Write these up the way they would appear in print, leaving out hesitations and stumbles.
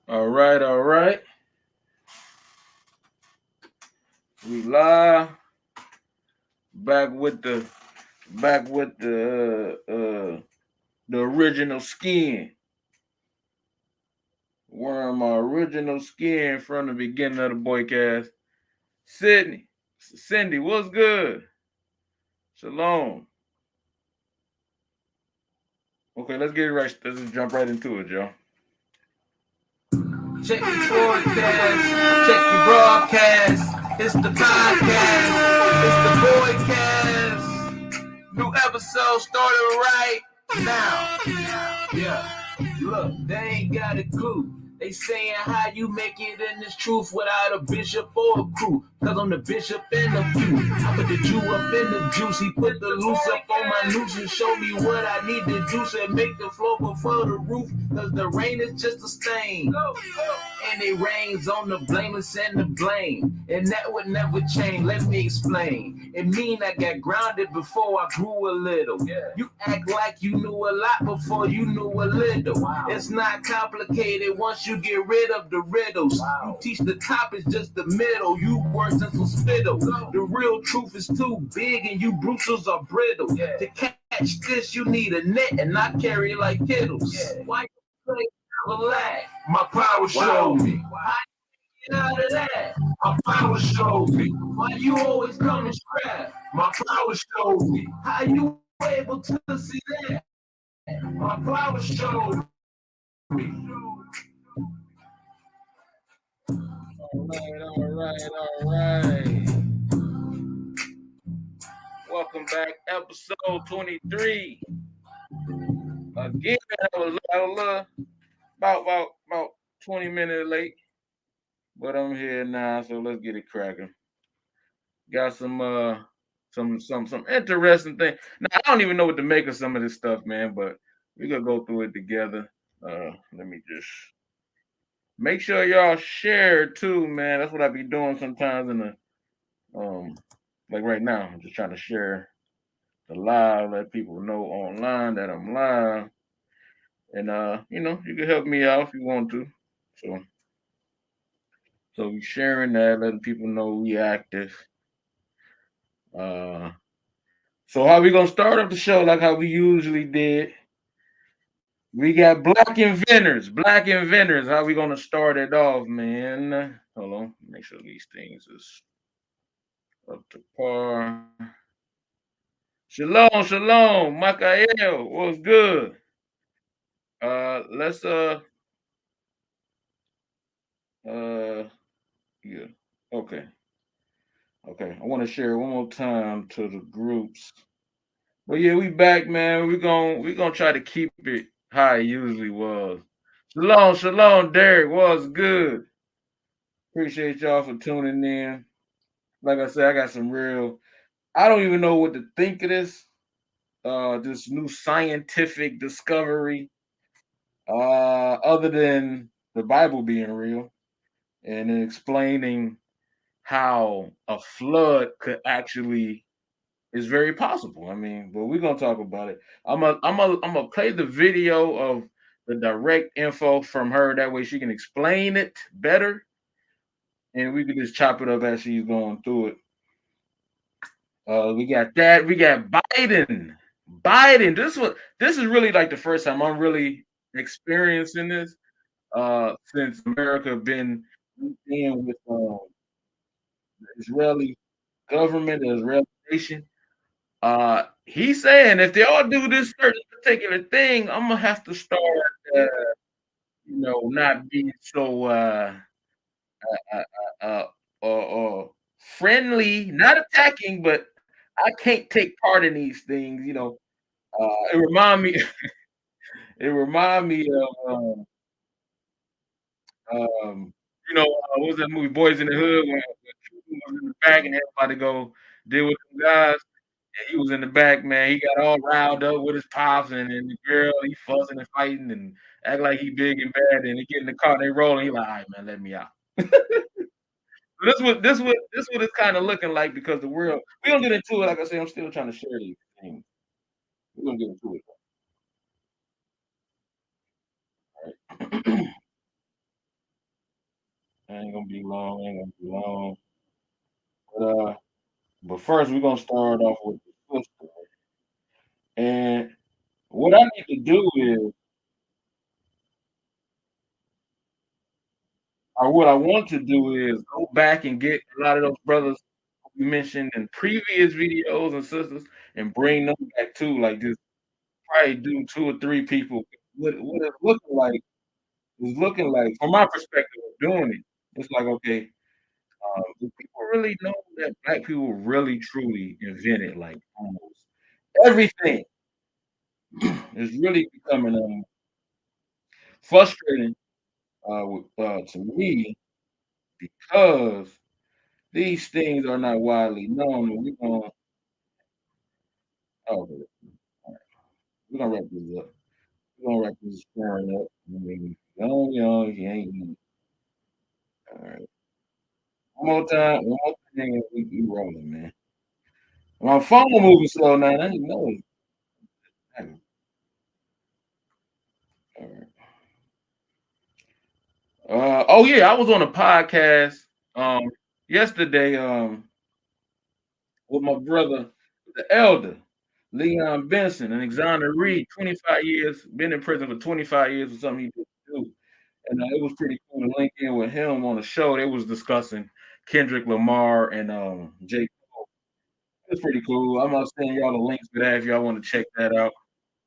All right, all right. We live back with the original skin. Wearing my original skin from the beginning of the boycast. Sydney, Cindy, what's good? Shalom. Okay, let's get it right. Let's just jump right into it, y'all. Check your forecast, check your broadcast. It's the podcast, it's the boycast. New episode started right now. Yeah, look, they ain't got a clue. They saying how you make it in this truth without a bishop or a crew. Cause I'm the bishop in the few. I put the Jew up in the juice. He put the loose up on my noose and show me what I need to do. Said make the floor before the roof. Cause the rain is just a stain. And it rains on the blameless and the blame. And that would never change. Let me explain. It mean I got grounded before I grew a little. You act like you knew a lot before you knew a little. Wow. It's not complicated once you get rid of the riddles. Wow. You teach the top is just the middle. You worse than some spittle. The real truth is too big and you bruisers are brittle. To catch this you need a net and not carry like Kittles. Why you play relax? My power showed me. How you get out of that? My power showed me. Why you always come and scrap? My power showed me. How you able to see that? My power showed me. All right. Welcome back, episode 23. Again, I was about 20 minutes late, but I'm here now, so let's get it cracking. Got some interesting thing. Now I don't even know what to make of some of this stuff, man, but we're gonna go through it together. Let me just make sure y'all share too, man. That's what I be doing sometimes in the like right now. I'm just trying to share the live, let people know online that I'm live. And you can help me out if you want to. So we sharing that, letting people know we active. Uh so how we gonna start up the show like how we usually did? We got black inventors. Black inventors. How we gonna start it off, man? Hold on. Make sure these things is up to par. Shalom, shalom, Makael. What's good? Let's uh yeah. Okay. Okay. I want to share one more time to the groups. But yeah, we back, man. We gonna try to keep it how it usually was. Shalom, shalom, Derek. Was good. Appreciate y'all for tuning in. Like I said, I got some real. I don't even know what to think of this. This new scientific discovery. Other than the Bible being real and then explaining how a flood could actually is very possible. I mean, but we're gonna talk about it. I'm gonna play the video of the direct info from her. That way she can explain it better, and we can just chop it up as she's going through it. We got that. We got Biden. Biden. This is really like the first time I'm really experiencing this since America been in with the Israeli government, the Israeli nation. He's saying if they all do this certain particular thing, I'm gonna have to start, uh, not being so uh, uh, friendly, not attacking, but I can't take part in these things. It remind me, it remind me of, what was that movie, Boys in the Hood, when True was in the back and everybody go deal with them guys. And he was in the back, man. He got all riled up with his pops and the girl. He fussing and fighting and act like he big and bad. And he get in the car, they rolling. He like, all right, man, let me out. This what it's kind of looking like because the world. We gonna get into it. Like I said, I'm still trying to share these things. We're gonna get into it. All right. I ain't gonna be long. Ain't gonna be long. But first we're gonna start off with the sister. And what I need to do is, or what I want to do is go back and get a lot of those brothers we mentioned in previous videos and sisters and bring them back too. Like just probably do two or three people. What it's looking like from my perspective of doing it. It's like okay, do people really know that black people really truly invented like almost everything? It's really becoming frustrating to me because these things are not widely known. And oh, we're gonna wrap this up. We're gonna wrap this squaring up. I mean, young, he ain't. All right. One more time, one more thing, and we rolling, man. My phone moving slow now. I didn't know it. All right. Oh yeah, I was on a podcast um yesterday with my brother, the elder, Leon Benson, and Alexander Reed, 25 years, been in prison for 25 years for something he didn't do. And it was pretty cool to link in with him on the show. They was discussing Kendrick Lamar and J. Cole. It's pretty cool. I'm gonna send y'all the links to that if y'all want to check that out.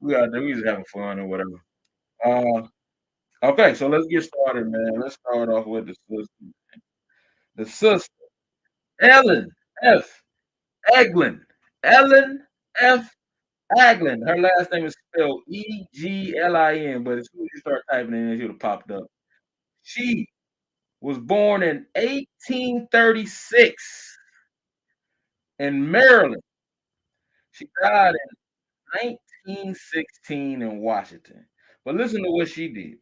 We out there, we just having fun or whatever. Uh okay, so let's get started, man. Let's start off with the sister. The sister, Ellen F. Eglin. Ellen F. Eglin. Her last name is spelled Eglin, but as soon as you start typing it in, it would have popped up. She was born in 1836 in Maryland. She died in 1916 in Washington. But listen to what she did.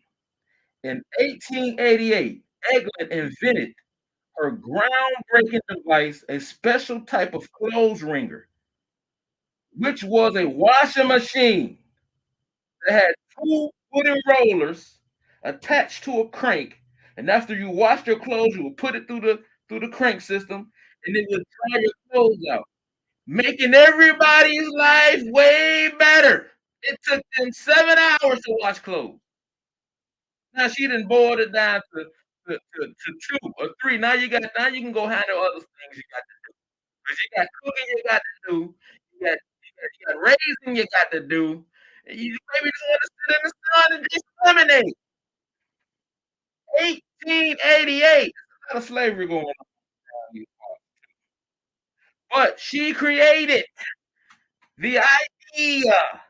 In 1888, Eglin invented her groundbreaking device, a special type of clothes wringer, which was a washing machine that had two wooden rollers attached to a crank. And after you washed your clothes, you would put it through the crank system, and it would dry your clothes out, making everybody's life way better. It took them 7 hours to wash clothes. Now she done boiled it down to two or three. Now you can go handle other things you got to do. Because you got cooking you got to do. You got raising you got to do. And you maybe just want to sit in the sun and drink some lemonade. 1888. There's a lot of slavery going on. But she created the idea of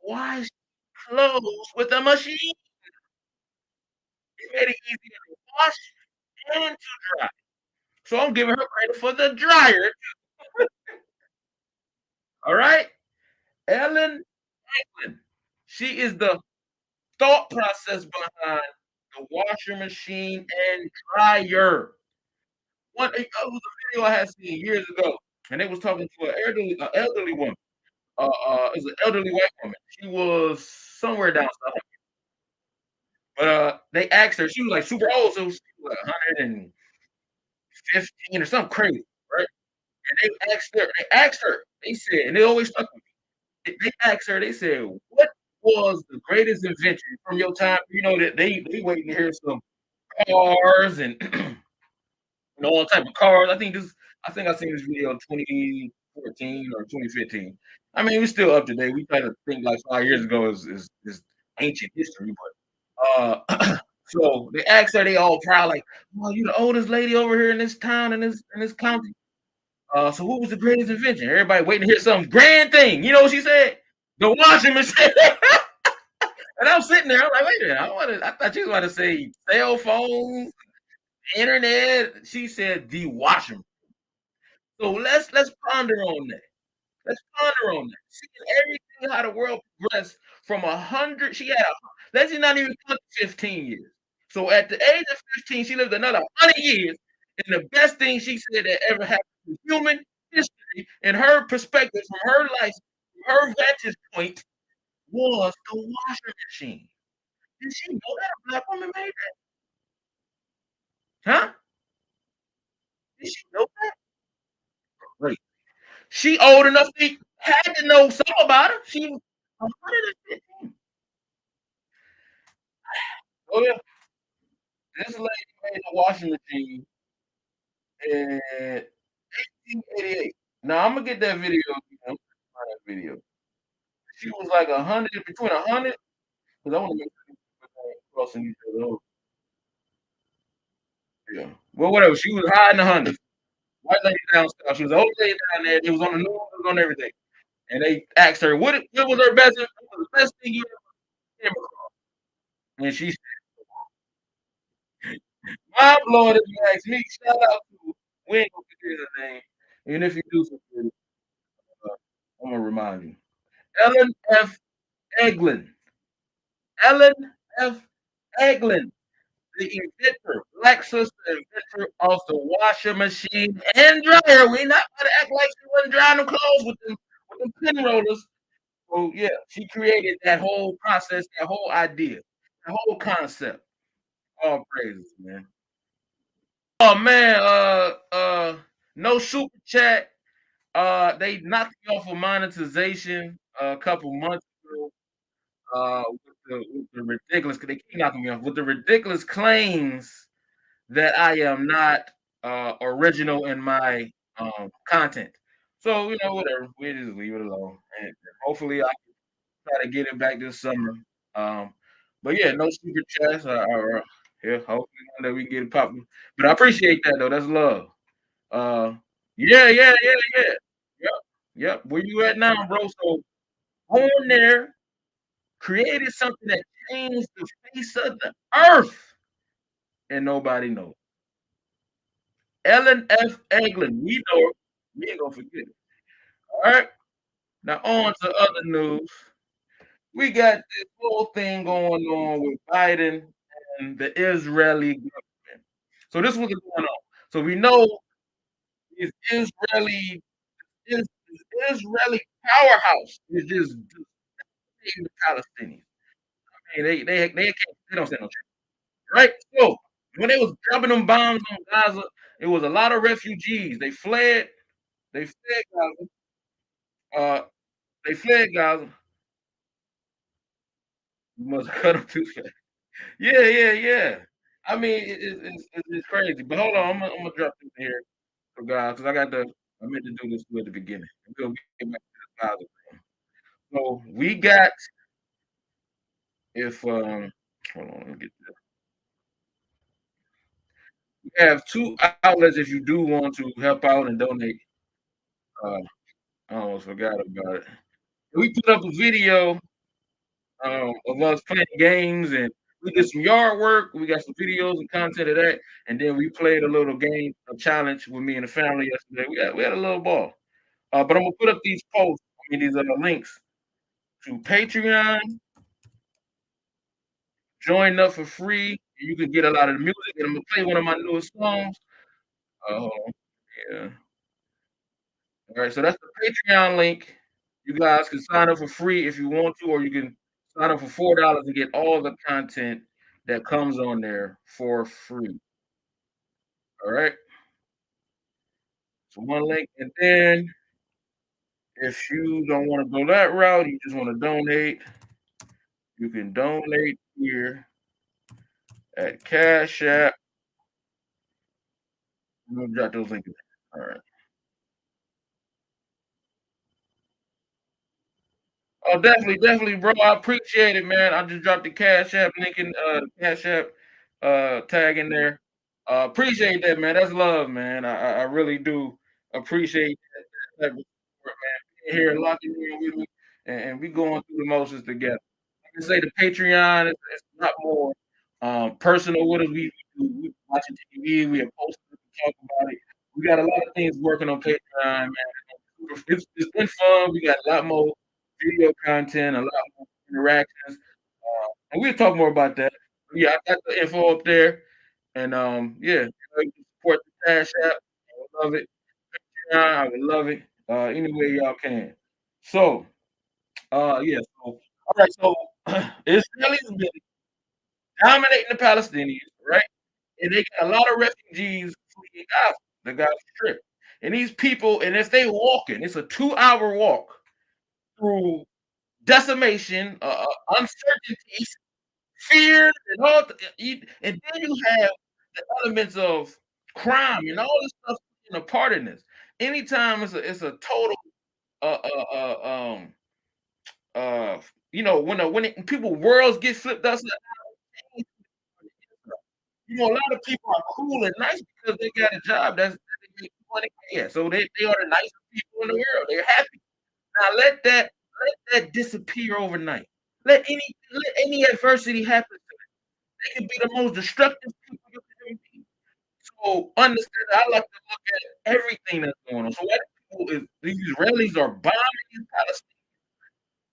wash clothes with a machine. It made it easier to wash and to dry. So I'm giving her credit for the dryer. All right. Ellen Franklin. She is the thought process behind the washer machine and dryer. It was a video I had seen years ago, and they was talking to an elderly woman. It was an elderly white woman. She was somewhere down south. But they asked her, she was like super old, so she was like 115 or something crazy, right? And they said, and they always stuck with me. They asked her, they said, what was the greatest invention from your time? You know that they waiting to hear some cars and all type of cars. I think I seen this video in 2014 or 2015. I mean, we're still up to date. We try to think like 5 years ago is ancient history, so they asked her, they all proud, like, well, you the oldest lady over here in this town, in this county. So what was the greatest invention? Everybody waiting to hear some grand thing. You know what she said? The washing machine. And I'm sitting there, I'm like, wait a minute, I thought you was about to say cell phones, internet. She said the washing. So let's ponder on that. Let's ponder on that. Seeing everything how the world progressed from 100, she had let's not even count 15 years. So at the age of 15, she lived another 100 years. And the best thing she said that ever happened in human history, in her perspective, from her life, from her vantage point, was the washing machine. Did she know that a black woman made that? Huh? Did she know that? Right. She old enough to had to know something about her. She was 115. Oh yeah, this lady made a washing machine in 1888. Now I'm gonna get that video. I'm gonna find that video. She was like 100, between 100, because I want to make sure we're crossing each other over. Yeah. Well, whatever. She was high in the hundreds. White lady down south. She was an old lady down there. It was on the news, it was on everything. And they asked her, what was her best, what was the best thing you ever came across? And she said, mind blowing if you ask me. Shout out to, we ain't gonna forget her name. And if you do forget it, uh, I'm gonna remind you. Ellen F. Eglin. Ellen F. Eglin, the inventor, black sister inventor of the washing machine and dryer. We not gonna act like she wasn't drying them clothes with them pin rollers. So yeah, she created that whole process, that whole idea, that whole concept. All praises, man. Oh man, no super chat. They knocked me off of monetization a couple months ago. With the ridiculous, they keep knocking me off with the ridiculous claims that I am not original in my content. So whatever, we just leave it alone, and hopefully I try to get it back this summer. Um, but yeah, no super chats. Yeah, hopefully one day we can get it popping. But I appreciate that though. That's love. Uh, yeah. Yep, yep. Where you at now, bro? So on there, created something that changed the face of the earth, and nobody knows. Ellen F. Eglin, we know her. We ain't gonna forget it. All right. Now on to other news. We got this whole thing going on with Biden and the Israeli government. So this was going on. So we know this Israeli powerhouse is just decimating the Palestinians. I mean, they don't stand no chance, right? So when they was dropping them bombs on Gaza, it was a lot of refugees. They fled. They fled Gaza. Uh, they fled Gaza. You must cut them too fast. Yeah. I mean, it's crazy. But hold on, I'm gonna drop this here for guys because I meant to do this at the beginning. We'll get back to the Gaza thing. So we got if hold on, let me get this. We have two outlets if you do want to help out and donate. Uh, I almost forgot about it. We put up a video of us playing games and we did some yard work. We got some videos and content of that, and then we played a little game, a challenge with me and the family yesterday. We had a little ball. But I'm gonna put up these posts, these links to Patreon. Join up for free. You can get a lot of the music, and I'm gonna play one of my newest songs. Uh, yeah. All right, so that's the Patreon link. You guys can sign up for free if you want to, or you can sign up for $4 and get all the content that comes on there for free. All right. So one link, and then if you don't want to go that route, you just want to donate, you can donate here at Cash App. I'm gonna drop those links. All right. Oh, definitely, bro. I appreciate it, man. I just dropped the Cash App link in the Cash App tag in there. Appreciate that, man. That's love, man. I really do appreciate that type of support, man. Being here, locking in with me, and we going through the motions together. I can say the Patreon is a lot more personal with us. We watching TV, we have posters, we talk about it. We got a lot of things working on Patreon, man. It's been fun. We got a lot more video content, a lot more interactions, and we'll talk more about that. Yeah, I got the info up there, and you can support the Cash App. I would love it. Patreon, I would love it. Any way y'all can. So, yeah. So, all right. So, Israelis been dominating the Palestinians, right? and they got a lot of refugees fleeing Gaza. The Gaza Strip, and these people, and if they walking, it's a 2 hour walk through decimation, uncertainty, fear, and all. And then you have the elements of crime and all this stuff in a part in this. Anytime it's a total uh uh uh um uh when people worlds get flipped upside down, a lot of people are cool and nice because they got a job that they make money. Yeah, so they are the nicest people in the world. They're happy. Now let that disappear overnight. Let any adversity happen to them. They can be the most destructive people you can ever be. So understand that I like to look at everything that's going on. So what people is these Israelis are bombing in Palestine.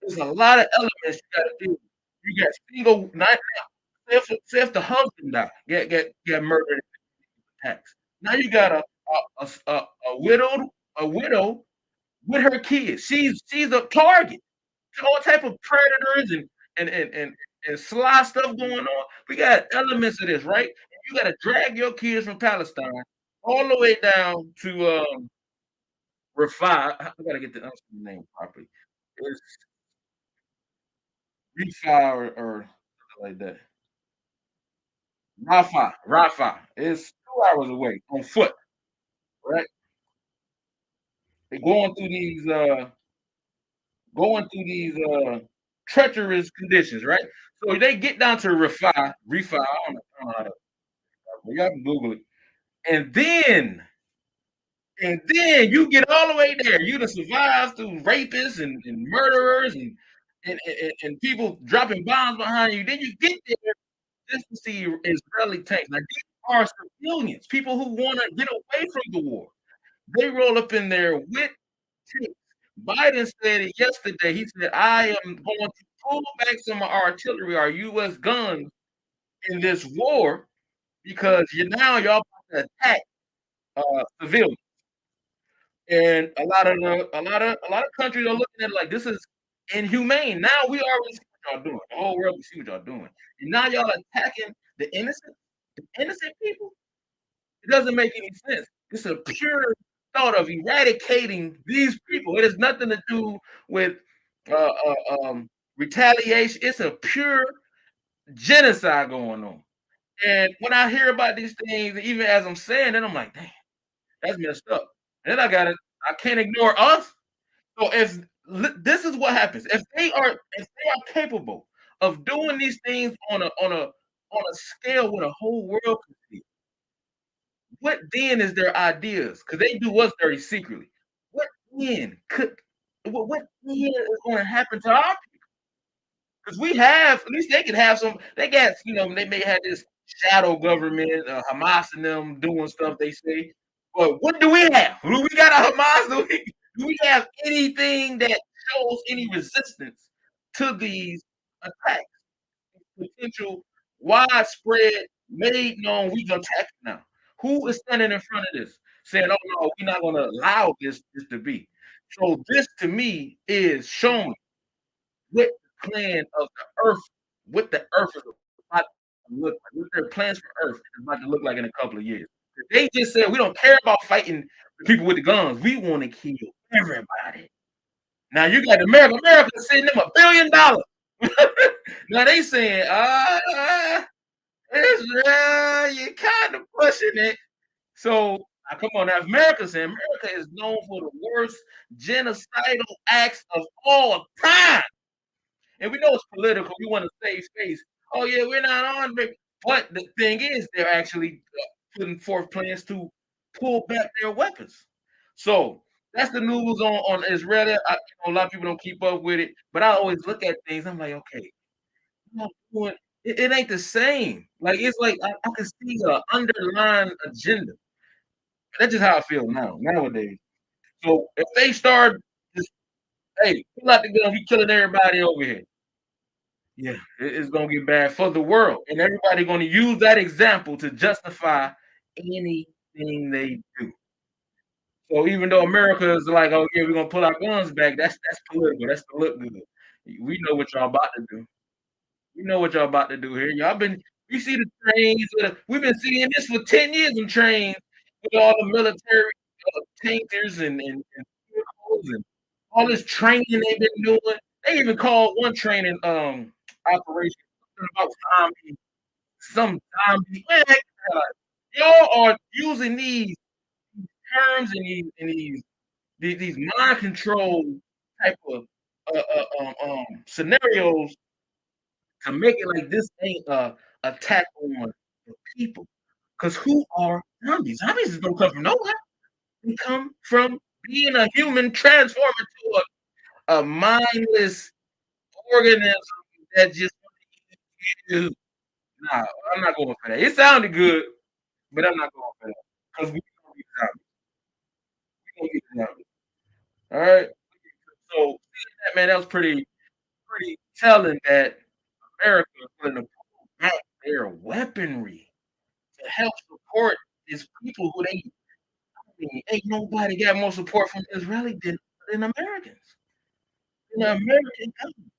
There's a lot of elements you gotta do. You got single not say if the husband died, get murdered in attacks. Now you got a widow with her kids. She's a target. All type of predators and and and, and sly stuff going on. We got elements of this, right? And you got to drag your kids from Palestine all the way down to Rafah. I gotta get the name properly. It's Rafah or something like that. Rafah. It's 2 hours away on foot, right? They're going through these treacherous conditions, right? So they get down to Rafah. I don't know how to. You have to Google it, and then you get all the way there. You done survive through rapists and murderers and people dropping bombs behind you. Then you get there just to see Israeli tanks. Now these are civilians, people who want to get away from the war. They roll up in there with tanks. Biden said it yesterday. He said, "I am going to pull back some of our artillery, our U.S. guns in this war because y'all about to attack civilians." And a lot of countries are looking at it like this is inhumane. Now we already see what y'all doing. The whole world we see what y'all doing. And now y'all attacking the innocent people. It doesn't make any sense. It's a pure thought of eradicating these people. It has nothing to do with retaliation. It's a pure genocide going on. And when I hear about these things, even as I'm saying it, I'm like, damn, that's messed up. And then I can't ignore us. So if this is what happens, if they are capable of doing these things on a scale where the whole world can see, what then is their ideas? Because they do us dirty secretly. What then could what then is going to happen to our because we have, at least they can have some, they got, they may have this shadow government, Hamas and them doing stuff they say. But what do we have? Do we got a Hamas? Do we have anything that shows any resistance to these attacks? Potential widespread, made known, we gonna attack now. Who is standing in front of this? Saying, oh no, we're not gonna allow this to be. So this to me is showing what the plan of the earth, what the earth is about to look like, what their plans for earth is about to look like in a couple of years. They just said we don't care about fighting the people with the guns. We want to kill everybody. Now you got America sending them $1 billion. Now they saying, you're kind of pushing it. So come on now, America is known for the worst genocidal acts of all time. And we know it's political. We want to save face. Oh yeah, we're not on. But the thing is, they're actually putting forth plans to pull back their weapons. So that's the news on Israel. A lot of people don't keep up with it, but I always look at things. I'm like, okay, it ain't the same. Like it's like I can see an underlying agenda. That's just how I feel nowadays. So if they start, just, hey, pull out the gun, we killing everybody over here. Yeah, it's gonna get bad for the world, and everybody gonna use that example to justify anything they do. So even though America is like, oh yeah, we're gonna pull our guns back, that's political. That's to look good. We know what y'all about to do. We know what y'all about to do here. Y'all been You see the trains. We've been seeing this for 10 years in trains with all the military tankers and vehicles and all this training they've been doing. They even called one training operation something about some zombie. Man, y'all are using these terms and these mind control type of scenarios to make it like this ain't a attack on the people. Because who are zombies? Zombies don't come from nowhere. They come from being a human transformed into a mindless organism that just is. Nah, I'm not going for that. It sounded good, but I'm not going for that. Because we gonna get zombies. We gonna get zombies. All right. So seeing that, man, that was pretty telling that America is going to pull back their weaponry to help support these people who they ain't nobody got more support from Israeli than Americans. In the American government.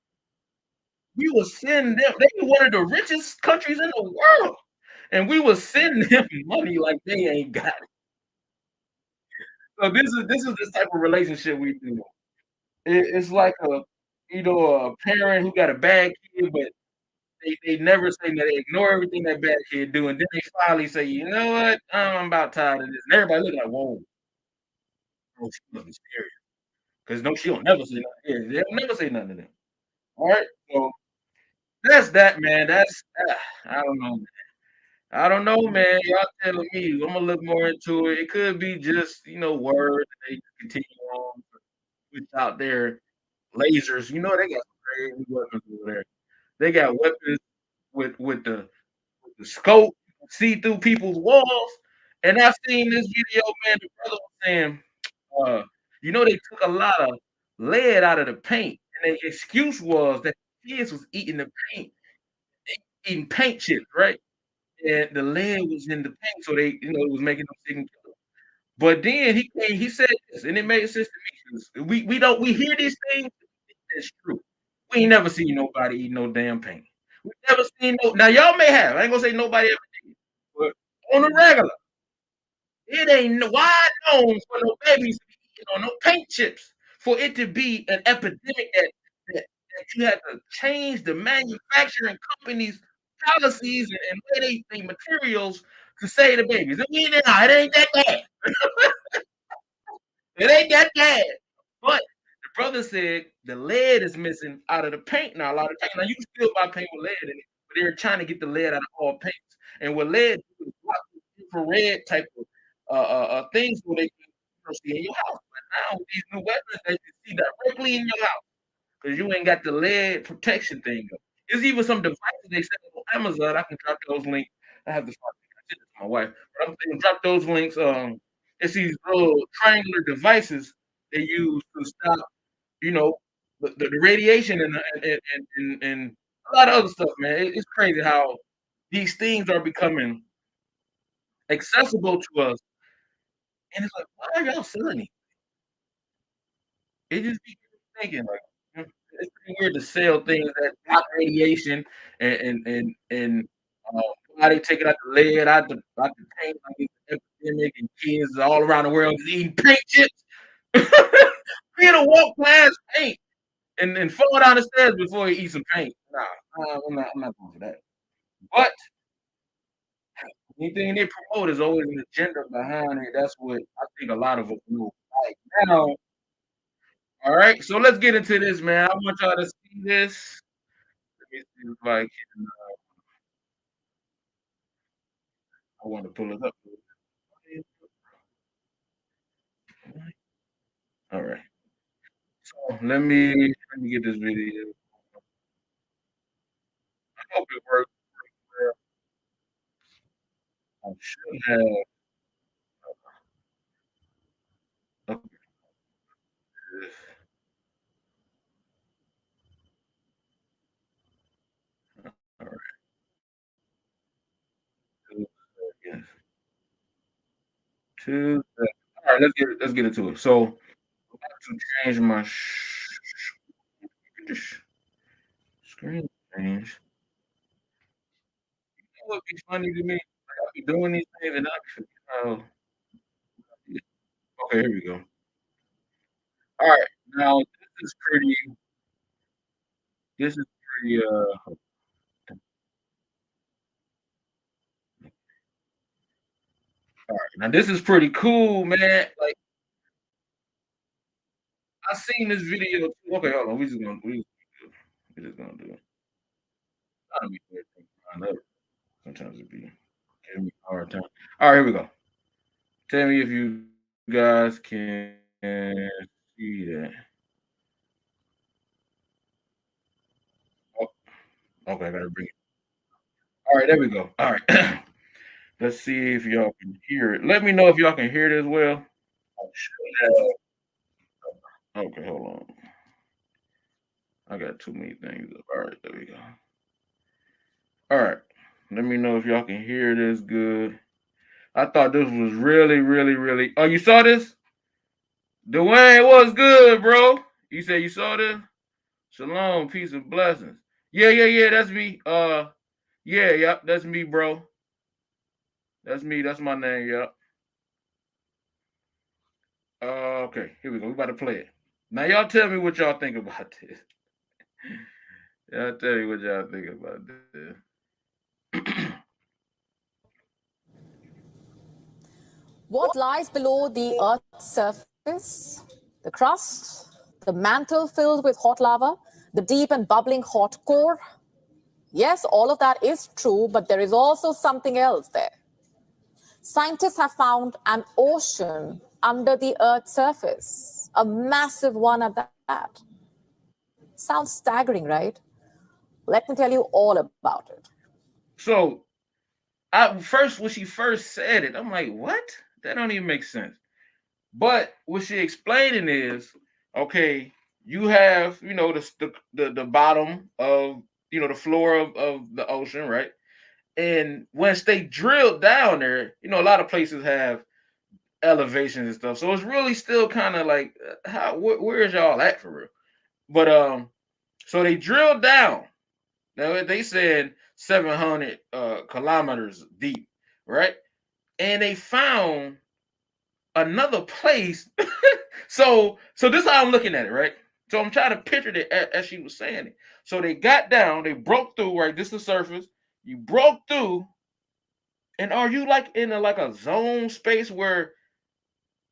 We will send them. They be one of the richest countries in the world, and we will send them money like they ain't got it. So this is the type of relationship we do. It's like a parent who got a bad kid, but they never say that they ignore everything that bad kid do, and then they finally say, you know what, I'm about tired of this. And everybody look like, whoa, oh, she must be serious. Because no, she don't never say nothing. Yeah, they'll never say nothing to them. All right. So that's that, man. I don't know. I don't know, man. Y'all telling me. I'm gonna look more into it. It could be just words. They continue on without their lasers. They got some crazy weapons over there. They got weapons with the scope, see through people's walls. And I seen this video, man. The brother was saying, they took a lot of lead out of the paint, and the excuse was that the kids was eating the paint, eating paint chips, right? And the lead was in the paint, so it was making them sick and kill them. But then he said this, and it made sense to me. We hear these things, it's true. We ain't never seen nobody eat no damn paint. We never seen no. Now y'all may have. I ain't gonna say nobody ever did, but on the regular, it ain't wide known for no babies to be eating on no paint chips. For it to be an epidemic that you had to change the manufacturing companies' policies and where they materials to say to babies. It ain't that bad. It ain't that bad. But the brother said the lead is missing out of the paint now. A lot of paint. Now you can still buy paint with lead in it, but they're trying to get the lead out of all paints. And with lead, you can block infrared type of things where they can see in your house. But now with these new weapons, they can see directly in your house because you ain't got the lead protection thing up. There's even some devices they sell on Amazon. I can drop those links. I have to send it to my wife. But I'm going to drop those links. It's these little triangular devices they use to stop, you know, the radiation and a lot of other stuff, man. It's crazy how these things are becoming accessible to us, and it's like, why are y'all selling these? It just be thinking like, it's pretty weird to sell things that block radiation and uh, why they taking out the lead out the paint like it's an epidemic and kids all around the world is eating paint chips. He to walk past paint and fall down the stairs before he eats some paint. Nah, I'm not going for that. But anything they promote is always an agenda behind it. That's what I think a lot of us know right now. All right, so let's get into this, man. I want y'all to see this. Let me see if I can. I want to pull it up. All right. So let me get this video. I hope it works. I should have. Okay. All right. 2 seconds. 2 seconds. All right. Let's get into it. So to change my screen change. what be funny to me? Like, I be doing these things and I be forgetting yeah. Okay, here we go. Alright, now this is pretty, alright, now this is pretty cool, man, like, I seen this video too okay, hold on, we just gonna do it. I don't be trying to sometimes it be giving me a hard time. Alright, here we go. Tell me if you guys can see that. Oh, okay, I gotta bring it. Alright, there we go. Alright. Let's see if y'all can hear it. Let me know if y'all can hear it as well. I should have okay, hold on. I got too many things up. Alright, there we go. Alright. Let me know if y'all can hear this good. I thought this was really, really, really. Oh, you saw this? Dwayne, what's good, bro? You said you saw this? Shalom, peace and blessings. Yeah, yeah, yeah. That's me. Yeah, yep, that's me, bro. That's me. That's my name. Yep. Okay, here we go. We about to play it. Now, y'all tell me what y'all think about this. Y'all tell me what y'all think about this. What lies below the Earth's surface? The crust, the mantle filled with hot lava, the deep and bubbling hot core. Yes, all of that is true, but there is also something else there. Scientists have found an ocean under the Earth's surface, a massive one at that. Sounds staggering, right? Let me tell you all about it. So, I first when she first said it, I'm like, what? That don't even make sense. But what she explaining is, okay, you have, the bottom of, the floor of the ocean, right? And once they drill down there, a lot of places have elevations and stuff. So it's really still kind of like, where is y'all at for real? But so they drilled down. Now they said 700 kilometers deep, right? And they found another place. So this is how I'm looking at it, right? So I'm trying to picture it as she was saying it. So they got down, they broke through, right? This is the surface. You broke through, and are you like in a zone space where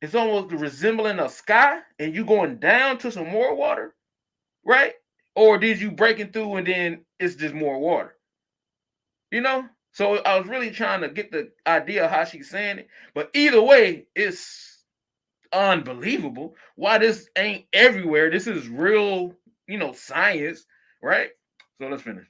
it's almost resembling a sky, and you going down to some more water, right? Or did you breaking through and then it's just more water? You know? So I was really trying to get the idea of how she's saying it. But either way, it's unbelievable. Why this ain't everywhere. This is real, science, right? So let's finish.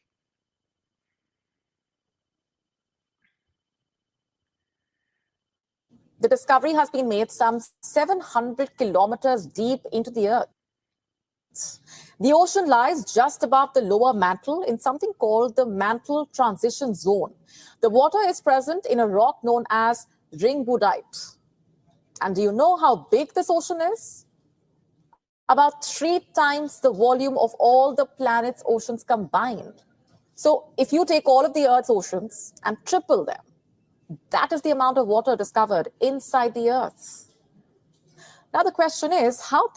The discovery has been made some 700 kilometers deep into the Earth. The ocean lies just above the lower mantle in something called the mantle transition zone. The water is present in a rock known as ringwoodite. And do you know how big this ocean is? About 3 times the volume of all the planet's oceans combined. So if you take all of the Earth's oceans and triple them, that is the amount of water discovered inside the Earth. Now the question is, how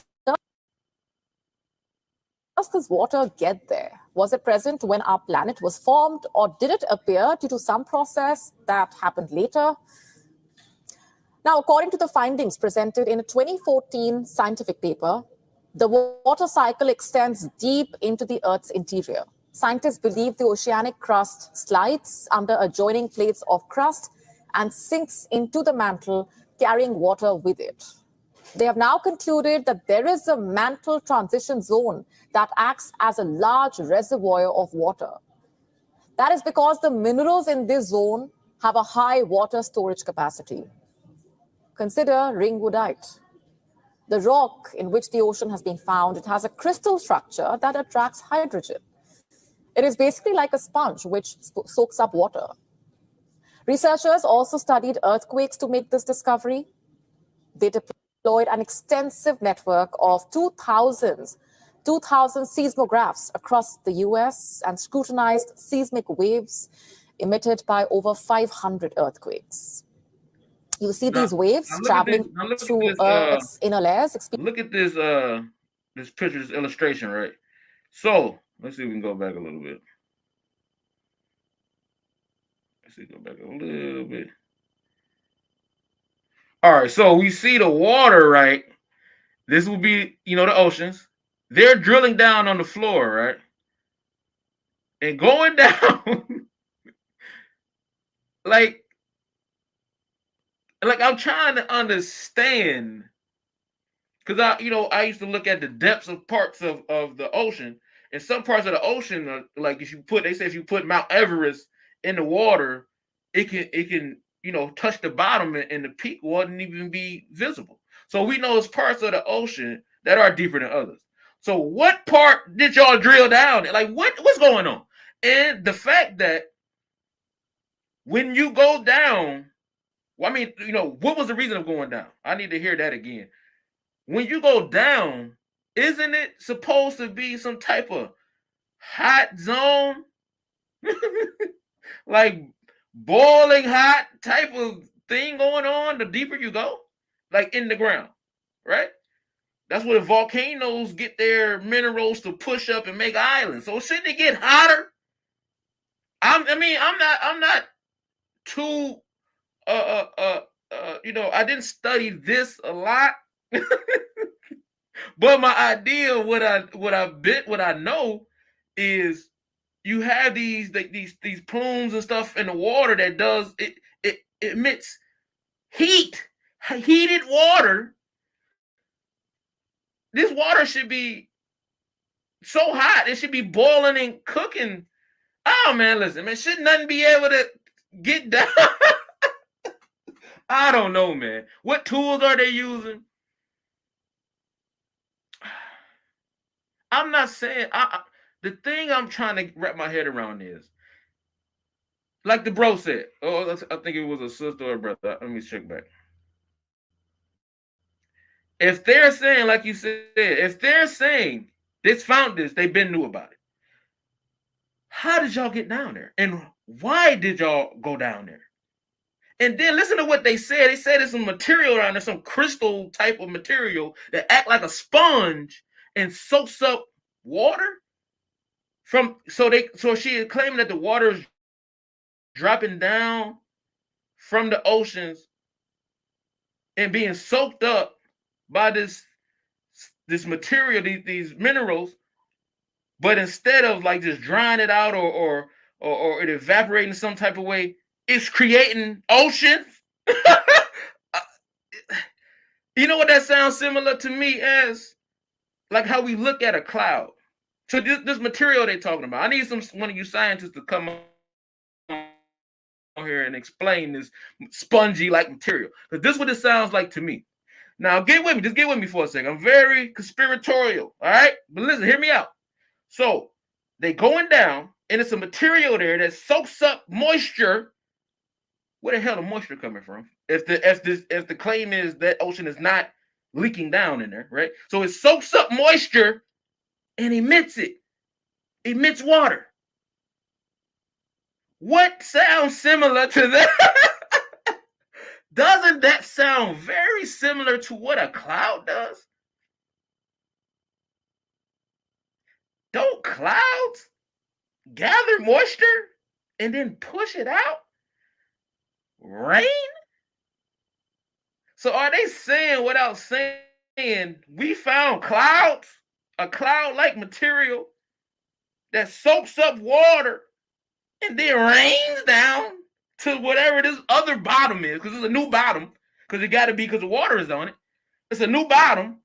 does this water get there? Was it present when our planet was formed, or did it appear due to some process that happened later? Now, according to the findings presented in a 2014 scientific paper, the water cycle extends deep into the Earth's interior. Scientists believe the oceanic crust slides under adjoining plates of crust and sinks into the mantle, carrying water with it. They have now concluded that there is a mantle transition zone that acts as a large reservoir of water. That is because the minerals in this zone have a high water storage capacity. Consider ringwoodite. The rock in which the ocean has been found, it has a crystal structure that attracts hydrogen. It is basically like a sponge which soaks up water. Researchers also studied earthquakes to make this discovery. They deployed an extensive network of 2,000 seismographs across the US and scrutinized seismic waves. emitted by over 500 earthquakes. You see Now, these waves look at this. traveling Now look at through this. Earth's inner layers. Look at this. This picture, this illustration, right? So let's see if we can go back a little bit. Let's see, go back a little bit. All right. So we see the water, right? This will be, the oceans. They're drilling down on the floor, right? And going down, like I'm trying to understand, because I used to look at the depths of parts of the ocean, and some parts of the ocean are, like, they say if you put Mount Everest in the water, it can touch the bottom, and the peak wouldn't even be visible. So we know there's parts of the ocean that are deeper than others. So what part did y'all drill down? Like, what's going on? And the fact that when you go down, well, I mean, what was the reason of going down? I need to hear that again. When you go down, isn't it supposed to be some type of hot zone? Like boiling hot type of thing going on the deeper you go? Like in the ground, right? That's where the volcanoes get their minerals to push up and make islands. So shouldn't it get hotter? I'm not too I didn't study this a lot. But my idea, what I know is you have these plumes and stuff in the water that does it emits heated water. This water should be so hot, it should be boiling and cooking. Oh man, listen, man, should nothing be able to get down? I don't know, man. What tools are they using? I'm not saying the thing I'm trying to wrap my head around is, like the bro said. Oh, I think it was a sister or a brother. Let me check back. If they're saying, like you said, if they're saying this found this, they've been knew about it. How did y'all get down there? And why did y'all go down there? And then listen to what they said. They said there's some material around there, some crystal type of material that act like a sponge and soaks up water. So she is claiming that the water is dropping down from the oceans and being soaked up by this material, these minerals, but instead of like just drying it out or it evaporating some type of way, it's creating oceans. You know what that sounds similar to me as? Like how we look at a cloud. So this material they're talking about, I need one of you scientists to come on here and explain this spongy like material, because this is what it sounds like to me. Now get with me, just get with me for a second. I'm very conspiratorial, all right? But listen, hear me out. So they going down, and it's a material there that soaks up moisture. Where the hell the moisture coming from? If the claim is that ocean is not leaking down in there, right? So it soaks up moisture and emits water. What sounds similar to that? Doesn't that sound very similar to what a cloud does? Don't clouds gather moisture and then push it out? Rain? So are they saying, without saying, we found clouds, a cloud-like material that soaks up water and then rains down to whatever this other bottom is, because it's a new bottom, because it got to be because the water is on it. It's a new bottom,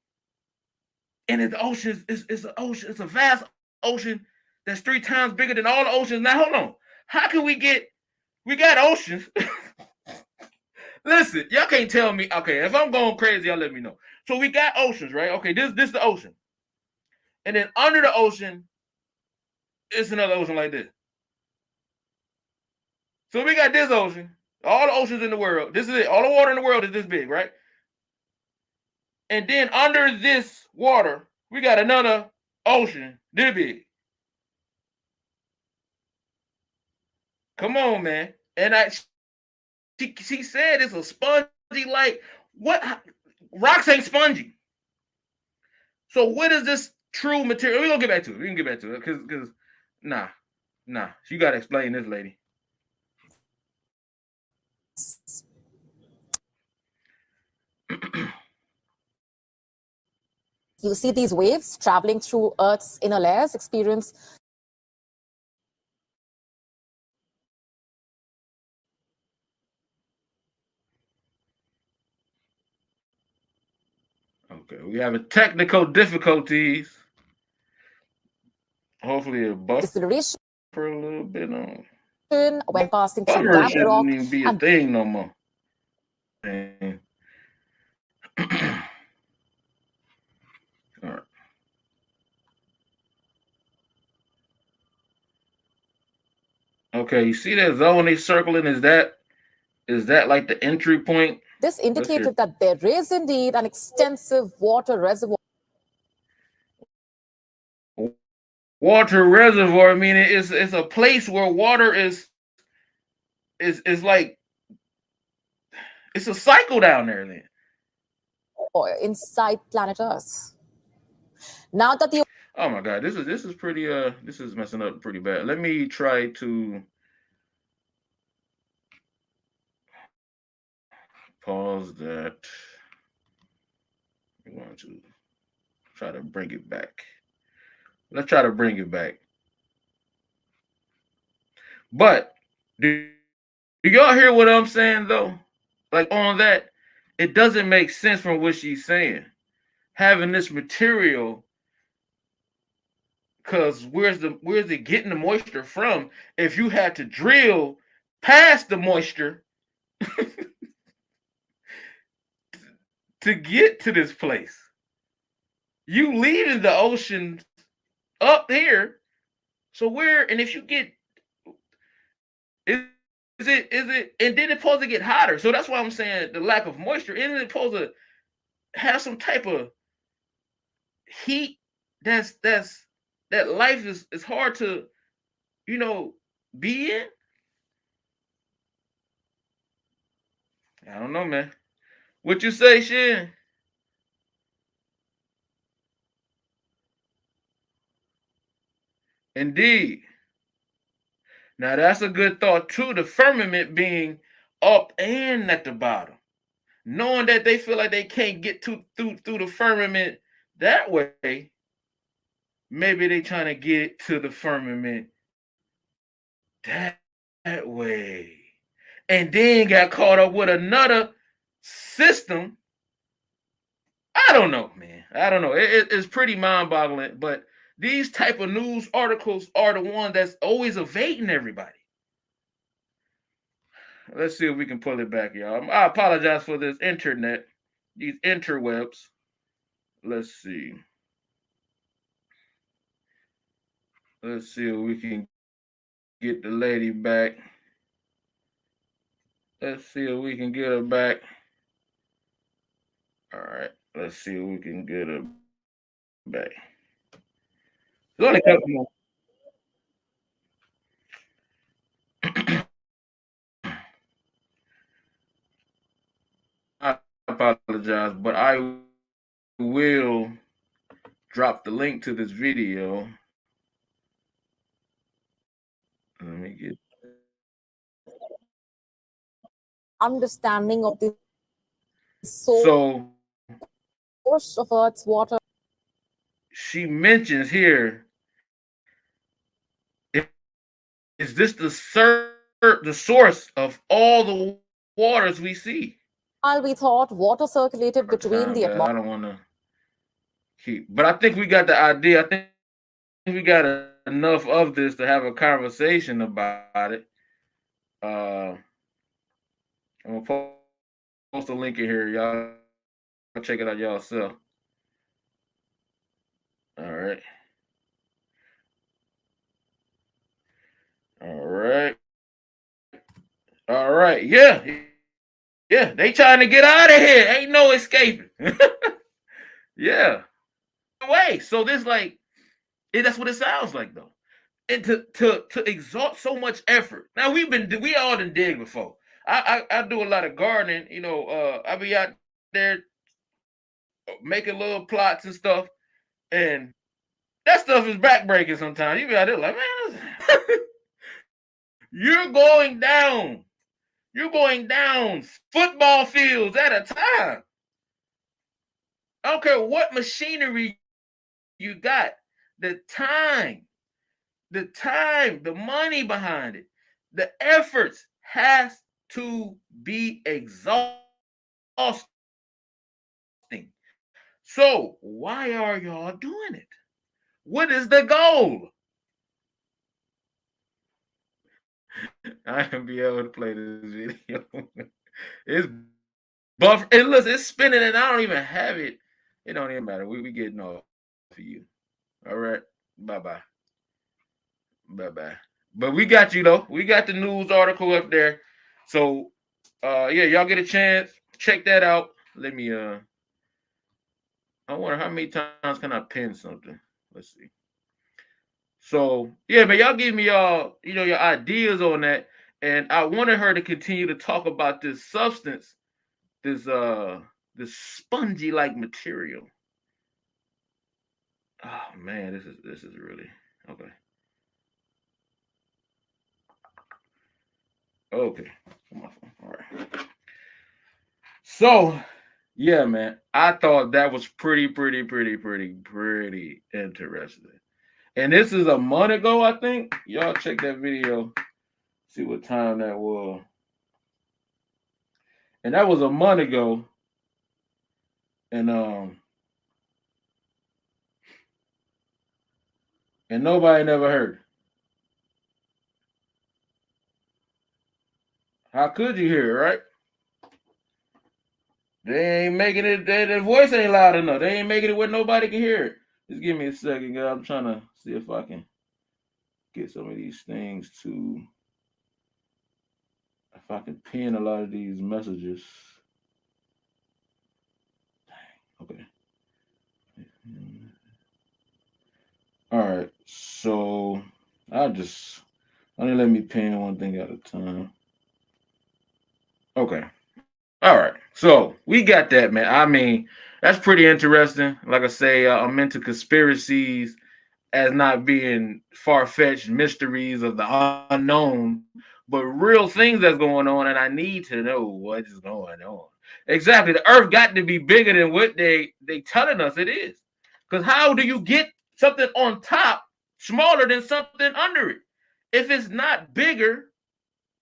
and the ocean is an ocean. It's a vast ocean that's 3 times bigger than all the oceans. Now, hold on. How can we got oceans? Listen, y'all can't tell me. Okay, if I'm going crazy, y'all let me know. So we got oceans, right? Okay, this is the ocean. And then under the ocean, it's another ocean like this. So we got this ocean, all the oceans in the world. This is it. All the water in the world is this big, right? And then under this water, we got another ocean this big. Come on, man. And she said it's a spongy, like what? Rocks ain't spongy. So what is this true material? We're gonna get back to it. We can get back to it because nah. You gotta explain this, lady. You see these waves traveling through Earth's inner layers, experience Okay, we having technical difficulties. Hopefully it buffers deceleration for a little bit on. when passing through Buffer damp shouldn't rock. even be a thing no more. Man. All right. Okay, you see that zone they circling? Is that like the entry point? This indicated that there is indeed an extensive water reservoir. Water reservoir, meaning it's a place where water is like it's a cycle down there then. Or inside planet Earth. Now that the Oh my god, this is pretty this is messing up pretty bad. Let me try to pause that. We want to try to bring it back. Let's try to bring it back. But do y'all hear what I'm saying though? Like on that, it doesn't make sense from what she's saying. Having this material, because where's it getting the moisture from? If you had to drill past the moisture to get to this place, you leaving the ocean up here. So where? And if you get, is it? And then it's supposed to get hotter. So that's why I'm saying the lack of moisture. Isn't it supposed to have some type of heat? That life is hard to, be in. I don't know, man. What you say, Shin? Indeed. Now that's a good thought too. The firmament being up and at the bottom, knowing that they feel like they can't get through the firmament that way. Maybe they trying to get to the firmament that way, and then got caught up with another system. I don't know, man. I don't know. It's pretty mind-boggling. But these type of news articles are the one that's always evading everybody. Let's see if we can pull it back, y'all. I apologize for this internet, these interwebs. Let's see. Let's see if we can get the lady back. Let's see if we can get her back. All right. Let's see if we can get her back. There's only a couple more. I apologize, but I will drop the link to this video. Let me get understanding of the so source of Earth's water. she mentions here, is this the source of all the waters we see? While we thought water circulated between the I don't want to keep, but I think we got the idea. I think we got enough of this to have a conversation about it. I'm gonna post a link in here, y'all. Check it out yourself. All right. All right. All right. Yeah. Yeah. They trying to get out of here. Ain't no escaping. Yeah. Way. So this that's what it sounds like though. and to exalt so much effort. Now we all done dig before. I do a lot of gardening, you know. I be out there making little plots and stuff, and that stuff is backbreaking sometimes. You be out there like, man, you're going down. You're going down football fields at a time. I don't care what machinery you got. The money behind it, the efforts has to be exhausting. So why are y'all doing it? What is the goal? I can be able to play this video. It's buffer. And listen, it's spinning and I don't even have it. It don't even matter. We getting off of you. All right. Bye-bye. Bye-bye. But we got you though. We got the news article up there. So yeah, y'all get a chance. Check that out. Let me I wonder how many times can I pin something? Let's see. So yeah, man, y'all give me your ideas on that. And I wanted her to continue to talk about this substance, this spongy like material. Oh man, this is really okay. Okay. Come on. All right. So yeah, man, I thought that was pretty interesting. And this is a month ago, I think. Y'all check that video, see what time that was. And that was a month ago. And and nobody never heard. How could you hear it, right? They ain't making it. Their voice ain't loud enough. They ain't making it where nobody can hear it. Just give me a second, guys. I'm trying to see if I can get some of these things to, if I can pin a lot of these messages. Okay. All right. So I'll just only let me pin one thing at a time. Okay. All right. So we got that, man. I mean, that's pretty interesting. Like I say, I'm into conspiracies as not being far-fetched mysteries of the unknown, but real things that's going on, and I need to know what is going on. Exactly. The earth got to be bigger than what they telling us it is. Because how do you get something on top smaller than something under it? If it's not bigger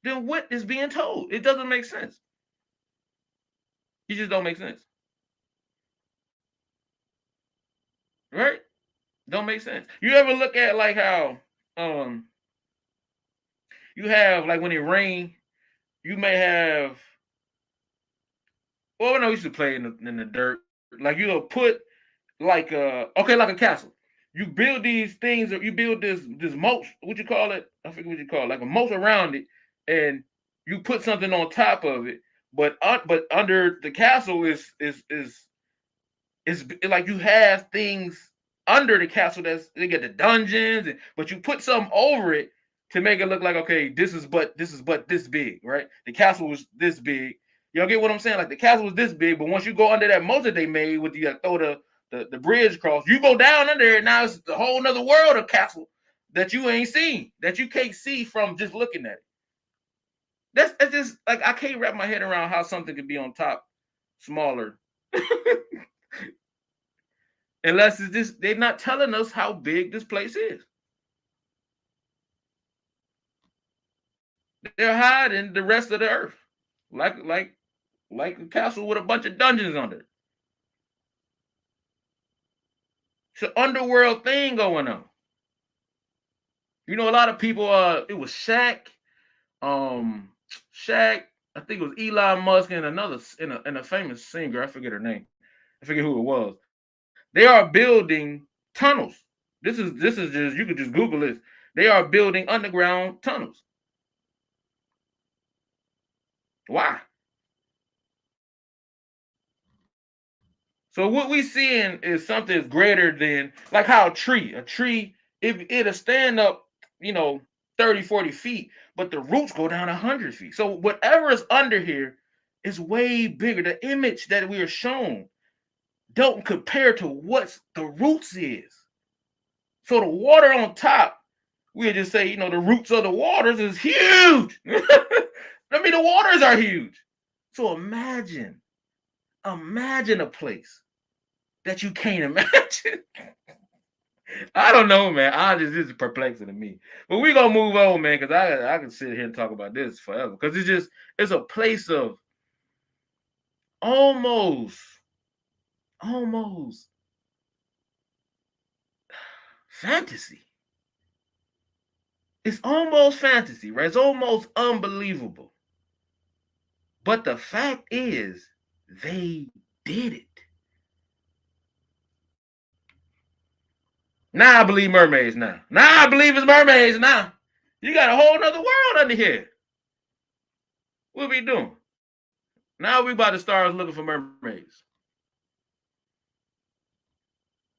than what is being told, it doesn't make sense. It just don't make sense. Right? Don't make sense. You ever look at like how you have like when it rain, you may have, well, I know we used to play in the dirt. Like you'll put like okay, like a castle. You build these things, or you build this moat. What you call it? I forget what you call it. Like a moat around it, and you put something on top of it. But under the castle is like you have things under the castle. That's they get the dungeons, but you put something over it to make it look like, okay, this is but this big, right? The castle was this big. Y'all get what I'm saying? Like the castle was this big, but once you go under that moat that they made with the throw the bridge across, you go down under it. Now it's a whole nother world of castle that you ain't seen, that you can't see from just looking at it. That's just like I can't wrap my head around how something could be on top smaller. Unless it's just they're not telling us how big this place is. They're hiding the rest of the earth, like a castle with a bunch of dungeons under it. It's an underworld thing going on. You know, a lot of people. It was Shaq. Shaq. I think it was Elon Musk and another and a famous singer. I forget her name. I forget who it was. They are building tunnels. This is just you could just Google this. They are building underground tunnels. Why? So what we seeing is something that's greater than like how a tree, it'll stand up 30, 40 feet, but the roots go down 100 feet. So whatever is under here is way bigger. The image that we are shown don't compare to what the roots is. So the water on top, we'll just say, the roots of the waters is huge. I mean, the waters are huge. So imagine a place that you can't imagine. I don't know, man. This is perplexing to me. But we're gonna move on, man, because I can sit here and talk about this forever. Because it's a place of almost fantasy. It's almost fantasy, right? It's almost unbelievable. But the fact is, they did it. Now I believe mermaids now. Now I believe it's mermaids now. You got a whole nother world under here. What we doing? Now we about to start looking for mermaids.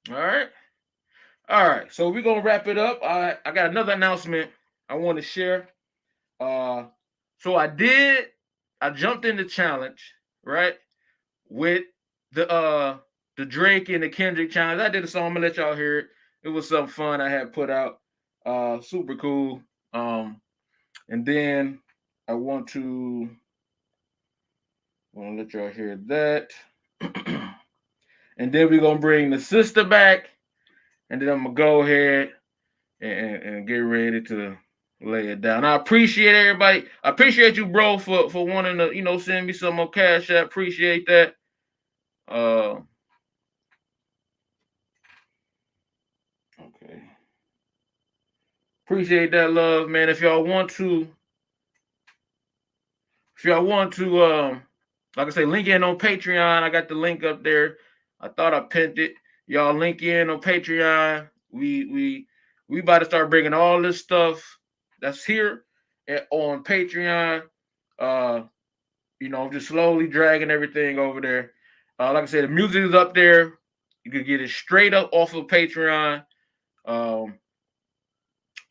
All right. So we're gonna wrap it up. I got another announcement I want to share. So I jumped in the challenge, right? With the Drake and the Kendrick challenge. I did a song. I'm gonna let y'all hear it. It was something fun I had put out. Super cool. And then I want to let y'all hear that. And then we're gonna bring the sister back, and then I'm gonna go ahead and get ready to lay it down. I appreciate everybody. I appreciate you, bro, for wanting to send me some more cash. I appreciate that. Okay. Appreciate that love, man. If y'all want to, like I say, link in on Patreon. I got the link up there. I thought I pinned it. Y'all link in on Patreon. We about to start bringing all this stuff that's here on Patreon. Just slowly dragging everything over there. Like I said, the music is up there. You can get it straight up off of Patreon.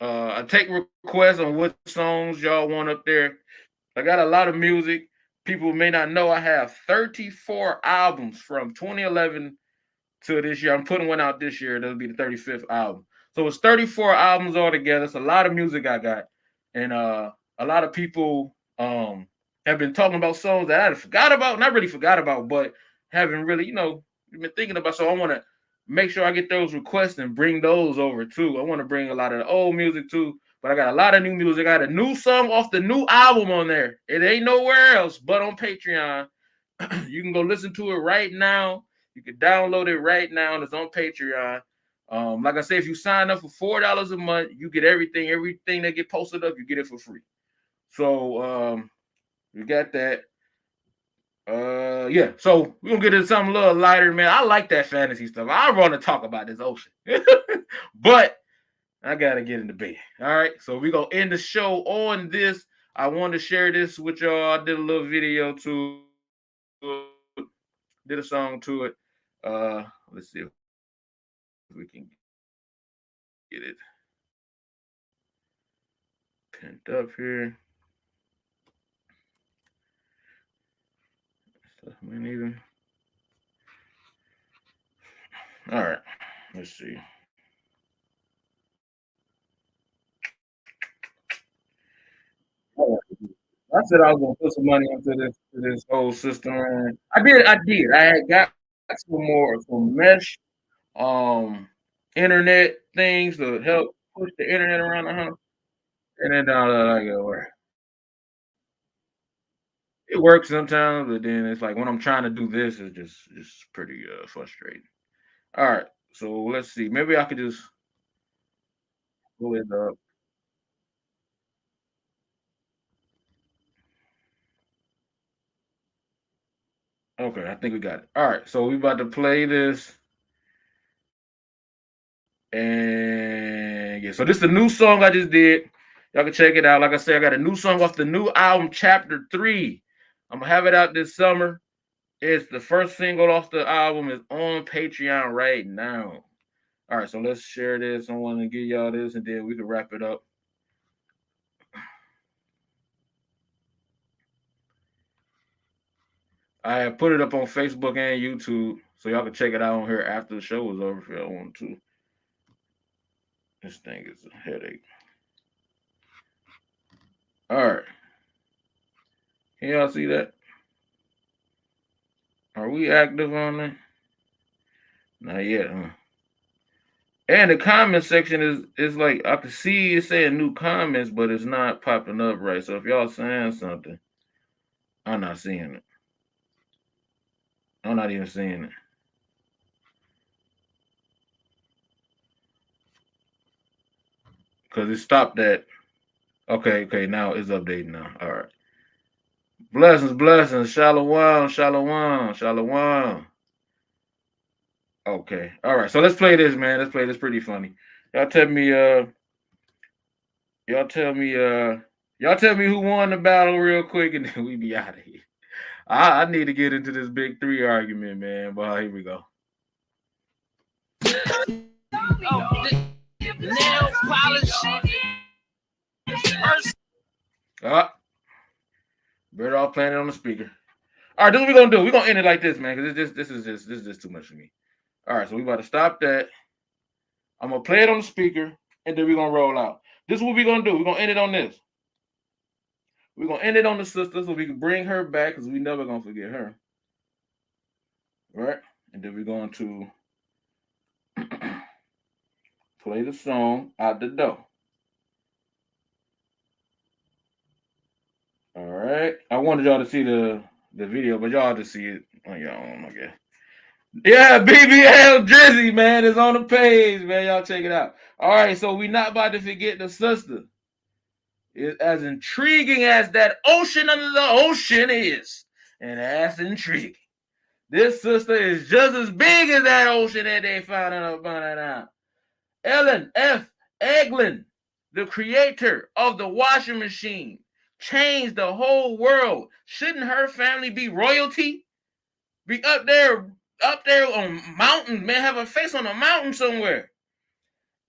I take requests on what songs y'all want up there. I got a lot of music. People may not know I have 34 albums from 2011 to this year. I'm putting one out this year. That'll be the 35th album. So it's 34 albums altogether. It's a lot of music I got. And a lot of people have been talking about songs that I forgot about. Not really forgot about, but haven't really, been thinking about. So I want to make sure I get those requests and bring those over too. I want to bring a lot of the old music too. But I got a lot of new music. I got a new song off the new album on there. It ain't nowhere else but on Patreon. You can go listen to it right now. You can download it right now, and it's on Patreon. Like I said, if you sign up for $4 a month, you get everything that get posted up, you get it for free. So we got that. Yeah. So we're gonna get into something a little lighter, man. I like that fantasy stuff. I want to talk about this ocean, but I gotta get into bed. All right. So we're gonna end the show on this. I want to share this with y'all. I did a little video to it, did a song to it. Let's see if we can get it pinned up here. All right. Let's see. I said I was gonna put some money into this whole system. And I did. I had got some mesh internet things to help push the internet around the house. And then like it works sometimes, but then it's like when I'm trying to do this, it's just pretty frustrating. All right, so let's see. Maybe I could just pull it up. Okay, I think we got it. All right, so we about to play this. And yeah, so this is the new song I just did. Y'all can check it out. Like I said, I got a new song off the new album, Chapter 3. I'm gonna have it out this summer. It's the first single off the album is on Patreon right now. All right, so let's share this. I want to give y'all this, and then we can wrap it up. I put it up on Facebook and YouTube, so y'all can check it out on here after the show is over if y'all want to. This thing is a headache. All right. Can y'all see that? Are we active on it? Not yet, huh? And the comment section is like I can see it saying new comments, but it's not popping up right. So if y'all saying something, I'm not seeing it. I'm not even seeing it. Because it stopped at okay, now it's updating now. All right. Blessings, shalom. Okay. All right. So let's play this, man. Let's play this pretty funny. Y'all tell me y'all tell me who won the battle real quick and then we be out of here. I need to get into this big three argument, man. But here we go. Nail polish. Better off playing it on the speaker. All right, this is what we're gonna do. We're gonna end it like this, man, because this is just too much for me. All right, so we about to stop that. I'm gonna play it on the speaker, and then we're gonna roll out. This is what we're gonna do. We're gonna end it on this. We're gonna end it on the sister so we can bring her back because we never gonna forget her. Right? And then we're going to play the song out the door. All right. I wanted y'all to see the video, but y'all just see it on your own, I guess. Yeah, BBL Drizzy, man, is on the page, man. Y'all check it out. All right, so we not about to forget the sister. It's as intriguing as that ocean under the ocean is, and that's intriguing. This sister is just as big as that ocean that they found out. Ellen F. Eglin, the creator of the washing machine, changed the whole world. Shouldn't her family be royalty? Be up there on mountain, man, have a face on a mountain somewhere.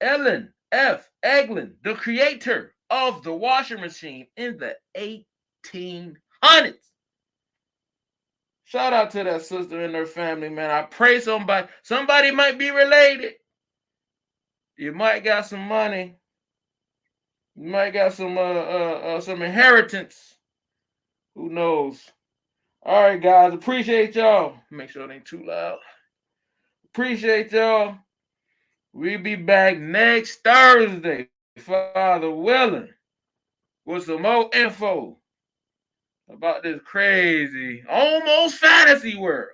Ellen F. Eglin, the creator of the washing machine in the 1800s. Shout out to that sister and her family, man. I pray somebody might be related. You might got some money. You might got some inheritance. Who knows? All right, guys. Appreciate y'all. Make sure it ain't too loud. Appreciate y'all. We'll be back next Thursday, Father willing, with some more info about this crazy, almost fantasy world.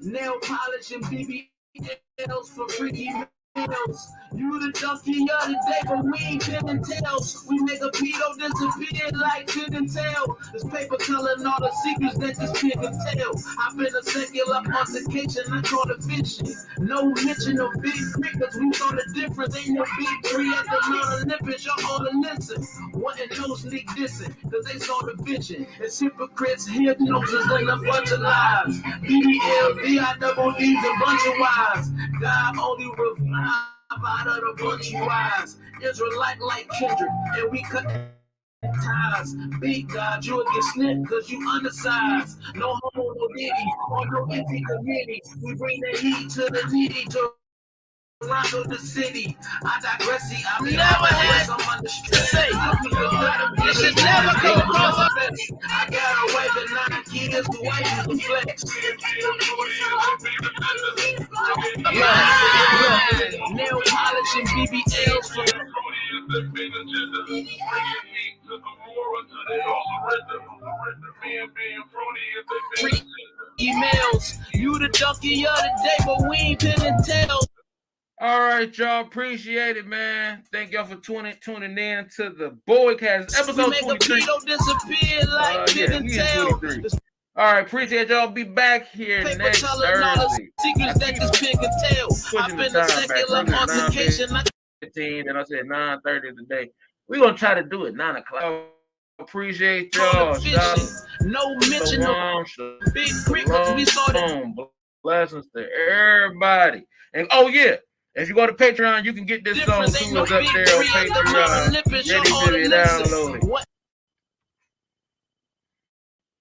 Nail polish and BBLs for free emails. You the junkie of the day, but we ain't pin and tails. We make a pedo disappear like pin and tail. This paper telling all the secrets that this pin can tell. I've been a secular altercation, I call it fishing. No mention of big creek, cause we know the difference. Ain't no big tree at the Mount Olympus, y'all all to listen. Wasn't no sneak dissing, cause they saw the vision. It's hypocrites, hypnosis, and a bunch of lies. BDL, DIWD's a bunch of wives. God only revive out of the bunch of wives. Israelite like Kendrick, and we cut ties. Big God, you'll get snipped cause you undersized. No homo, no diddy, or no empty committee. We bring the heat to the needy, to Toronto, the city. I digress, see, I mean, never had someone to say. You should never come across a face. I got a wife and 9 kids, the wife is the flex. Nail polish and BBLs for emails. You the junkie of the day, but we ain't pin and tails. All right, y'all. Appreciate it, man. Thank y'all for tuning in to the BOYECAST episode 23. Disappear like pin and tail. All right, appreciate y'all. Be back here next Thursday. Secrets that this pin can tell. I've been a secular altercation. 15, and I said 9:30 today. We're gonna try to do it 9 o'clock. Appreciate y'all. Shout no mention of big brick, cause we saw that. Blessings to everybody. And oh yeah, if you go to Patreon, you can get this song too. It's up there on Patreon. Ready to download it.